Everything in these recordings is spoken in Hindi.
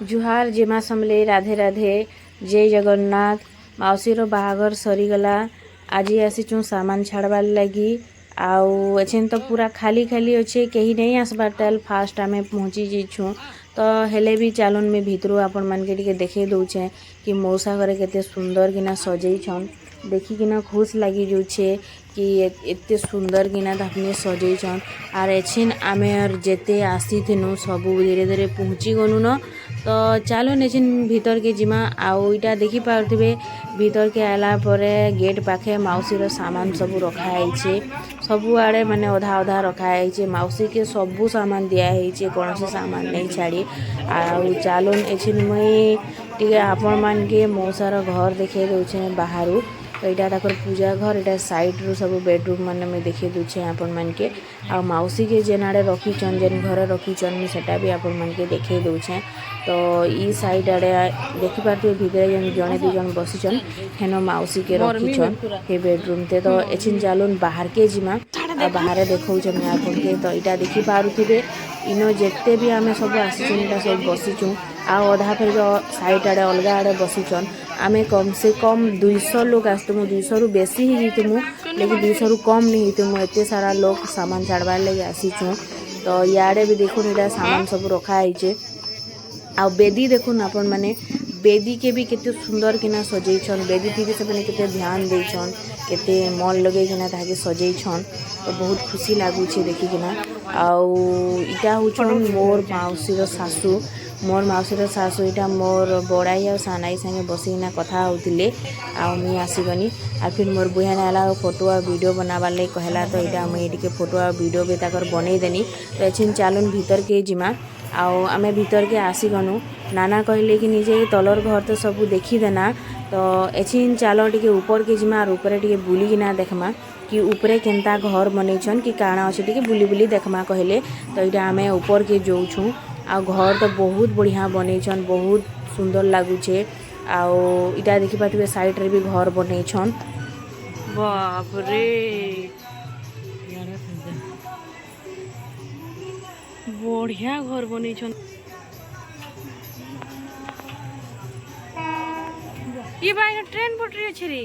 जुहार जेमा समले राधे राधे जय जगन्नाथ। माउसीर बाहाघर सरीगला। आज आसीचु सामान छाड़बार लगी आउ एछेन तो पूरा खाली खाली अच्छे कहीं नहीं आसबार तेल फास्ट आम पहुँची जाइछुँ तो हेले भी चलन में भितरू आपण मान के टिके देखे दौचे कि मौसा घरे केते सुंदर किना सजैछन देखिकिना खुश लगी जाऊे कि एते सुंदर किना तापने सजैछन आर एछिन आमे जेते आसी थिनु सबू धीरे धीरे पहुँची गलु न तो चलो एछिन भीतर के जिमा आउ इटा देखि पारथिबे भीतर के आला परे गेट पाखे माउसीर सामान सबू रखाई सबू आड़े माने अधा अधा रखाई माउसी के सबू सामान दिखाई कौन से सामान नहीं छाड़ी आउ चलो एछिन मुई टिके आपण मान के मौसार घर देखे दौचे बाहर तो यहाँ तक पूजा घर यहाँ साइड रू सब बेडरूम मान में देखे दूचे आपण मान के आ मौसी के जेन आड़े रखीचन जेन घर रखीचन मुझे सेटा भी आपण मान के देखे दौचे तो ई साइड आड़े देखी पार्थे भितर जड़े दु जन बसीचन हेन मौसी के रखीचन हे बेडरूम ते तो एछिन जालुन बाहर के जिमा बाहर देखौचन आपन के तो यहाँ देखी पारुथिबे इनो जेते भी आमे सब आसीचन इटा सब बसीचु आ अधा फिर साइड आड़े अलग आड़े बसीचन आमे कम से कम 200 लोग आसतुमु 200 रु बेसी ही होइतुमु लेकिन 200 रु कम नहीं होइतुमु एते सारा लोग सामान छाड़बार लगे आसीचु तो याड़े भी देखुन इटा सामान सब रखा है आ बेदी देखुन आपण माने बेदी के भी केते सुंदर किना सजैछन बेदी थी से माने केते ध्यान देछन केते मन लगे किना ताके सजैछन तो बहुत खुशी लागुछे देखि किना आउ इटा हुछन मोर माउसीर सासू मोर माउसीर सासू इटा मोर बड़ाई और सानाई संगे बसिना कथा होतिले आ मुई आसीगनी आ फिर मोर बुहान आला फोटो और वीडियो बनाबार लगे कहला तो इटा मुई टिके फोटो और वीडियो भी ताकर बनै देनी तो एछिन चालुन भीतर के जिमा आउ आमे भीतर के आसीगनु नाना कहले कि निजे तलर घर तो सब देखी देना तो एछिन चालो टिके ऊपर के जिमा और ऊपर टिके बुली किना देखमा कि ऊपरे केनता घर बनैछन कि काଣା अछि टिके बुली बुली देखमा कहले तो इटा आमे ऊपर के जोउछु आ घर तो बहुत बढ़िया बनैछन बहुत सुंदर लागुछे आउ इटा देखि पाथिबे साइड रे भी घर बनैछन बाप रे बढ़िया घर बनैछन ये बाइना ट्रेन पटरी अछि रे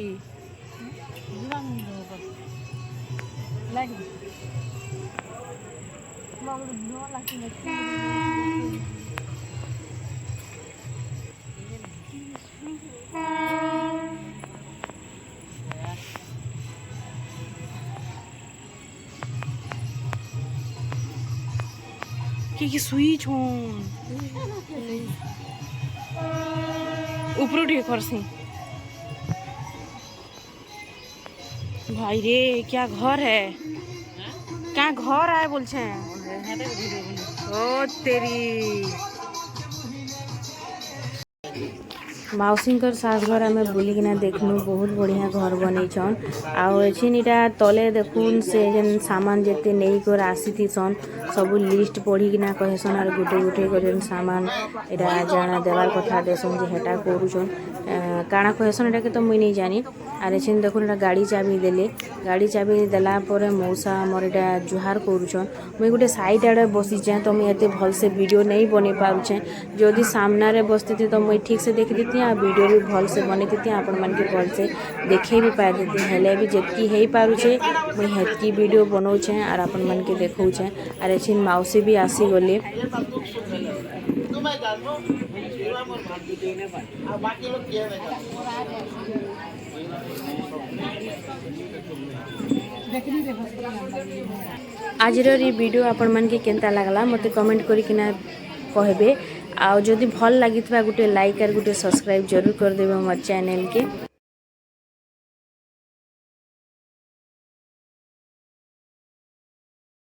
कि सुई छन ऊपर उठे करसी भाई रे क्या घर है क्या घर है बोल छे ओ तेरी माउसींकर सासघर आम बुलिकिना देखनु बहुत बढ़िया घर बनैछन आउ एछिन इटा तले देखुन से जेन सामान जेते नहीं कर आसीथिसन सब लिस्ट पढ़िकिना कहेसन और गुटे गुटे कर सामान इटा जाना देवार कथा देसन जे हेटा करूछन काଣା कहेसन एटा के तो मुई नहीं जानी आर एछिन देखुन एटा गाड़ी चाबी देले गाड़ी चाबी देला परे मौसा हमर एटा जुहार करूछन मुई गुटे साइड आड़े बसीचे तो मुई एते भल से वीडियो नहीं बने पारुछे जदि सामना रे बसते थे तो मुई ठीक से देखि देती आ वीडियो भी भल से बने देती आपण मन के भल से देखे भी पाए देती हेले भी जेतकी हेई पारुछे मुई हेतकी वीडियो बनौछे आर आपण मन के देखौछे आर एछिन मौसी भी आसी गले आजर ये वीडियो आपण मन के केनता लागला मते कमेंट करी किना कहबे आउ जदि भल लागितबा गुटे लाइक और गुटे सब्सक्राइब जरूर कर देबे हमर चैनल के।